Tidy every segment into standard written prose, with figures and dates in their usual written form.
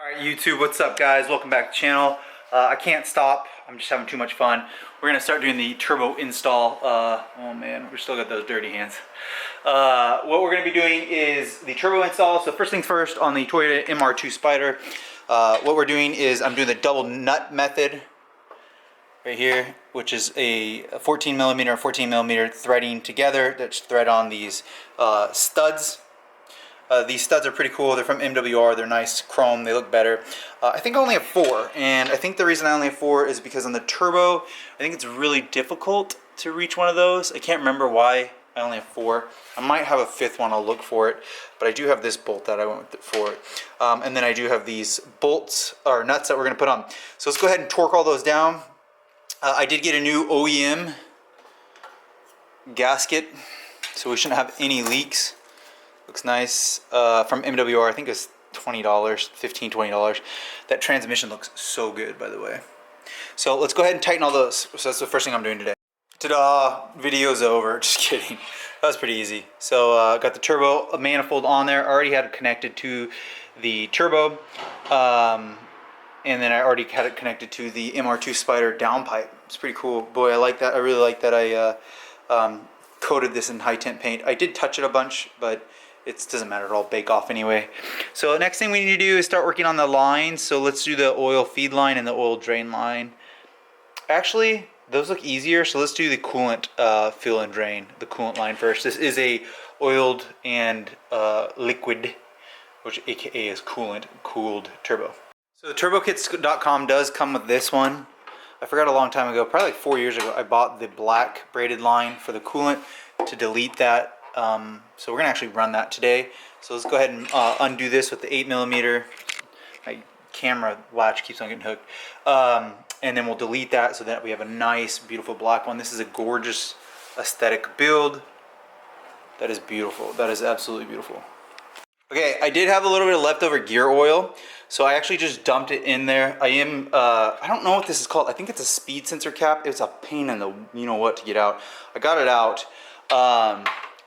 Alright YouTube, what's up guys? Welcome back to the channel. I can't stop, I'm just having too much fun. We're going to start doing the turbo install. Oh man, we still got those dirty hands. What we're going to be doing is the turbo install. So first things first, on the Toyota MR2 Spyder, what we're doing is I'm doing the double nut method right here, which is a 14mm threading together. That's thread on these studs. These studs are pretty cool. They're from MWR. They're nice chrome. They look better. I think I only have 4, and I think the reason I only have 4 is because on the turbo, I think it's really difficult to reach one of those. I can't remember why I only have 4. I might have a 5th one. I'll look for it, but I do have this bolt that I went with for it. And then I do have these bolts or nuts that we're going to put on. So let's go ahead and torque all those down. I did get a new OEM gasket, so we shouldn't have any leaks. Looks nice. From MWR, I think it's $20, $15, $20. That transmission looks so good, by the way. So let's go ahead and tighten all those. So that's the first thing I'm doing today. Ta-da! Video's over. Just kidding. That was pretty easy. So got the turbo manifold on there. Already had it connected to the turbo. And then I already had it connected to the MR2 Spyder downpipe. It's pretty cool. Boy, I like that. I really like that I coated this in high temp paint. I did touch it a bunch, but it doesn't matter, it'll all bake off anyway. So the next thing we need to do is start working on the lines. So let's do the oil feed line and the oil drain line. Actually, those look easier, so let's do the coolant fill and drain, the coolant line first. This is a oiled and liquid, which aka is coolant, cooled turbo. So the turbokits.com does come with this one. I forgot a long time ago, probably like 4 years ago, I bought the black braided line for the coolant to delete that. So we're gonna actually run that today. So let's go ahead and undo this with the 8mm. My camera latch keeps on getting hooked. And then we'll delete that so that we have a nice, beautiful black one. This is a gorgeous aesthetic build. That is beautiful. That is absolutely beautiful. Okay, I did have a little bit of leftover gear oil, so I actually just dumped it in there. I don't know what this is called. I think it's a speed sensor cap. It's a pain in the you-know-what to get out. I got it out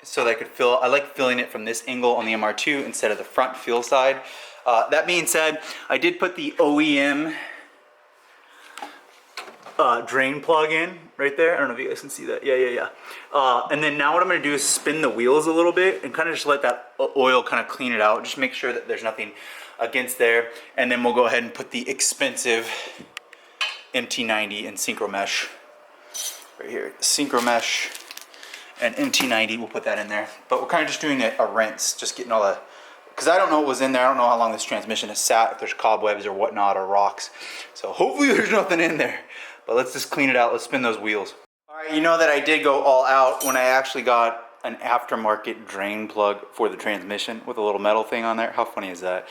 so that I could fill. I like filling it from this angle on the MR2 instead of the front fill side. That being said, I did put the OEM drain plug in right there. I don't know if you guys can see that. Yeah. And then now what I'm going to do is spin the wheels a little bit and kind of just let that oil kind of clean it out. Just make sure that there's nothing against there. And then we'll go ahead and put the expensive MT90 and synchro mesh right here. Synchro mesh and MT90, we'll put that in there. But we're kind of just doing a rinse, just getting all the, because I don't know what was in there. I don't know how long this transmission has sat, if there's cobwebs or whatnot or rocks. So hopefully there's nothing in there. But let's just clean it out. Let's spin those wheels. All right, you know that I did go all out when I actually got an aftermarket drain plug for the transmission with a little metal thing on there. How funny is that?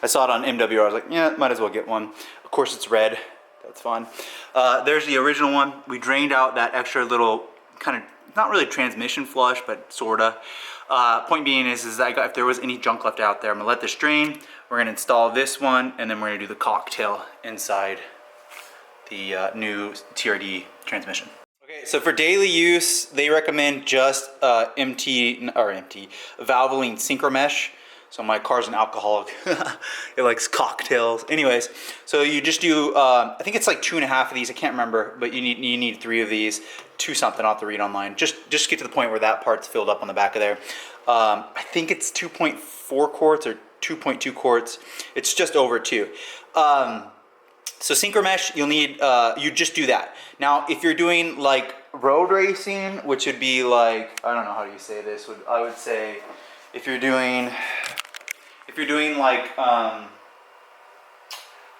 I saw it on MWR. I was like, yeah, might as well get one. Of course it's red. That's fun. There's the original one. We drained out that extra little kind of, not really transmission flush, but sorta. Point being is that if there was any junk left out there, I'm gonna let this drain. We're gonna install this one, and then we're gonna do the cocktail inside the new TRD transmission. Okay, so for daily use, they recommend just Valvoline synchro mesh. So my car's an alcoholic. It likes cocktails. Anyways, so you just do, I think it's like 2.5 of these. I can't remember, but you need 3 of these. 2 something, I'll have to read online. Just get to the point where that part's filled up on the back of there. I think it's 2.4 quarts or 2.2 quarts. It's just over 2. So synchro mesh, you'll need, you just do that. Now, if you're doing like road racing, which would be like, I don't know how do you say this, I would say, if you're doing like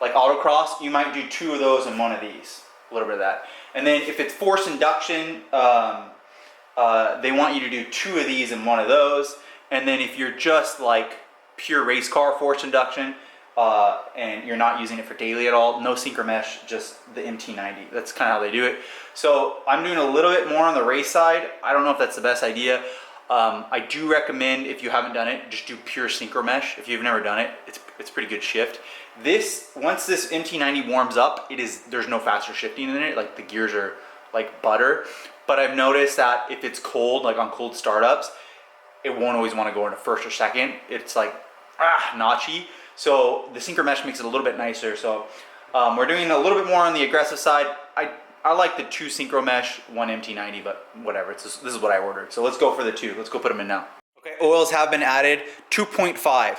autocross, you might do 2 of those and 1 of these, a little bit of that. And then if it's force induction, they want you to do 2 of these and 1 of those. And then if you're just like pure race car force induction, and you're not using it for daily at all, no synchro mesh, just the MT90. That's kind of how they do it. So I'm doing a little bit more on the race side. I don't know if that's the best idea. I do recommend, if you haven't done it, just do pure synchro mesh. If you've never done it, it's pretty good shift. Once this MT90 warms up, there's no faster shifting in it. Like the gears are like butter. But I've noticed that if it's cold, like on cold startups, it won't always want to go into first or second. It's like notchy. So the synchro mesh makes it a little bit nicer. So we're doing a little bit more on the aggressive side. I like the 2 synchro mesh, 1 MT90, but whatever. This is what I ordered. So let's go for the 2. Let's go put them in now. Okay, oils have been added, 2.5.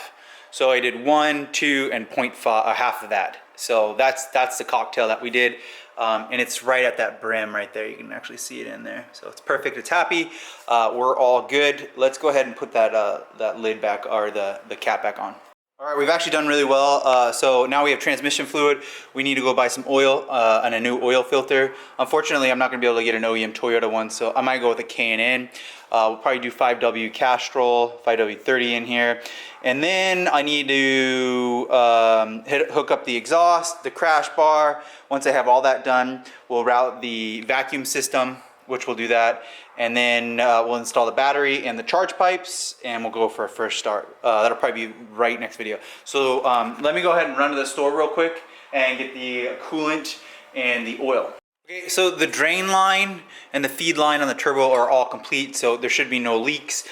So I did 1, 2, and 0.5, half of that. So that's the cocktail that we did. And it's right at that brim right there. You can actually see it in there. So it's perfect, it's happy. We're all good. Let's go ahead and put that lid back, or the cap back on. All right, we've actually done really well. So now we have transmission fluid. We need to go buy some oil and a new oil filter. Unfortunately, I'm not gonna be able to get an OEM Toyota one, so I might go with a K&N. We'll probably do 5W Castrol, 5W30 in here. And then I need to hook up the exhaust, the crash bar. Once I have all that done, we'll route the vacuum system, which will do that. And then we'll install the battery and the charge pipes, and we'll go for a first start. That'll probably be right next video. So let me go ahead and run to the store real quick and get the coolant and the oil. Okay, so the drain line and the feed line on the turbo are all complete, so there should be no leaks.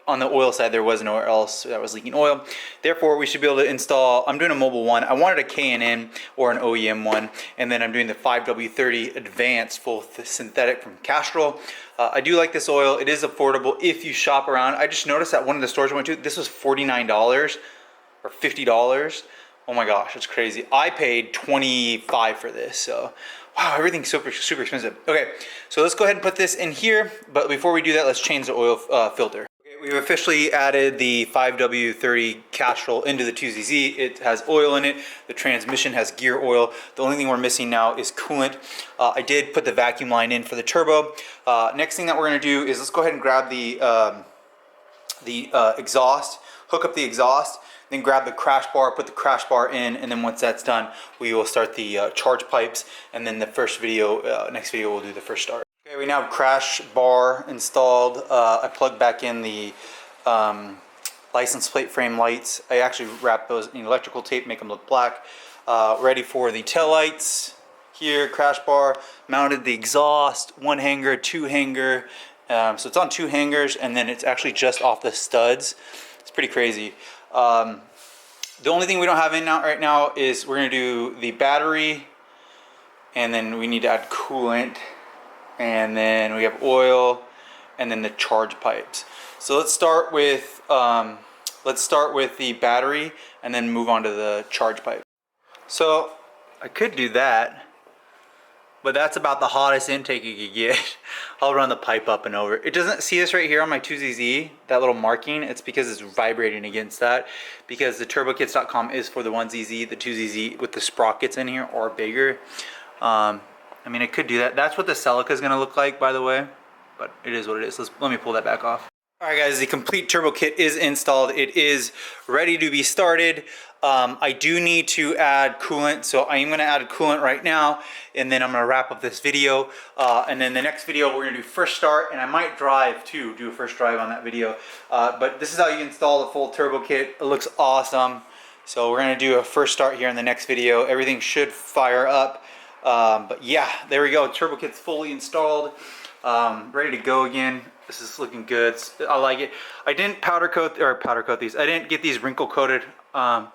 On the oil side, there was nowhere else that was leaking oil. Therefore, we should be able to install, I'm doing a mobile one. I wanted a K&N or an OEM one, and then I'm doing the 5W30 Advanced full synthetic from Castrol. I do like this oil. It is affordable if you shop around. I just noticed that one of the stores I went to, this was $49 or $50. Oh my gosh, it's crazy. I paid $25 for this, so wow, everything's super expensive. Okay, so let's go ahead and put this in here, but before we do that, let's change the oil filter. We've officially added the 5W30 Castrol into the 2ZZ. It has oil in it. The transmission has gear oil. The only thing we're missing now is coolant. I did put the vacuum line in for the turbo. Next thing that we're going to do is let's go ahead and grab the exhaust, hook up the exhaust, then grab the crash bar, put the crash bar in, and then once that's done, we will start the charge pipes, and then the next video we'll do the first start. Okay, we now have crash bar installed. I plugged back in the license plate frame lights. I actually wrapped those in electrical tape, make them look black. Ready for the tail lights here, crash bar. Mounted the exhaust, 1 hanger, 2 hanger. So it's on 2 hangers, and then it's actually just off the studs. It's pretty crazy. The only thing we don't have in right now is we're gonna do the battery, and then we need to add coolant, and then we have oil, and then the charge pipes. So let's start with the battery, and then move on to the charge pipe. So I could do that, but that's about the hottest intake you could get. I'll run the pipe up and over. It doesn't see this right here on my 2ZZ, that little marking. It's because it's vibrating against that, because the turbokits.com is for the 1ZZ, the 2ZZ with the sprockets in here are bigger. I mean, I could do that. That's what the CELICA is going to look like, by the way, but it is what it is. Let me pull that back off. All right, guys, the complete turbo kit is installed. It is ready to be started. I do need to add coolant, so I am going to add coolant right now, and then I'm going to wrap up this video. And then the next video, we're going to do first start, and I might drive too, do a first drive on that video. But this is how you install the full turbo kit. It looks awesome. So we're going to do a first start here in the next video. Everything should fire up. But yeah, there we go. Turbo kit's fully installed, ready to go again. This is looking good. I like it. I didn't powder coat these. I didn't get these wrinkle coated. I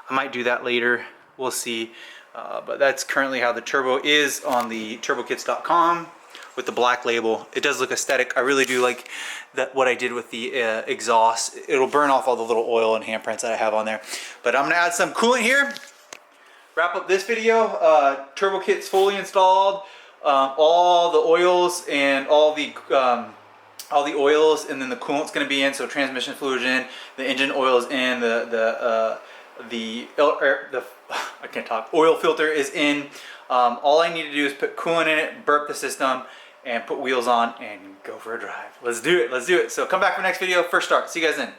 might do that later. We'll see. But that's currently how the turbo is on the turbokits.com with the black label. It does look aesthetic. I really do like that, what I did with the exhaust. It'll burn off all the little oil and handprints that I have on there. But I'm gonna add some coolant here. Wrap up this video. Turbo kit's fully installed. All the oils and all the oils, and then the coolant's going to be in. So transmission fluid in, the engine oil is in, I can't talk. Oil filter is in. All I need to do is put coolant in it, burp the system, and put wheels on and go for a drive. Let's do it. Let's do it. So come back for the next video. First start. See you guys then.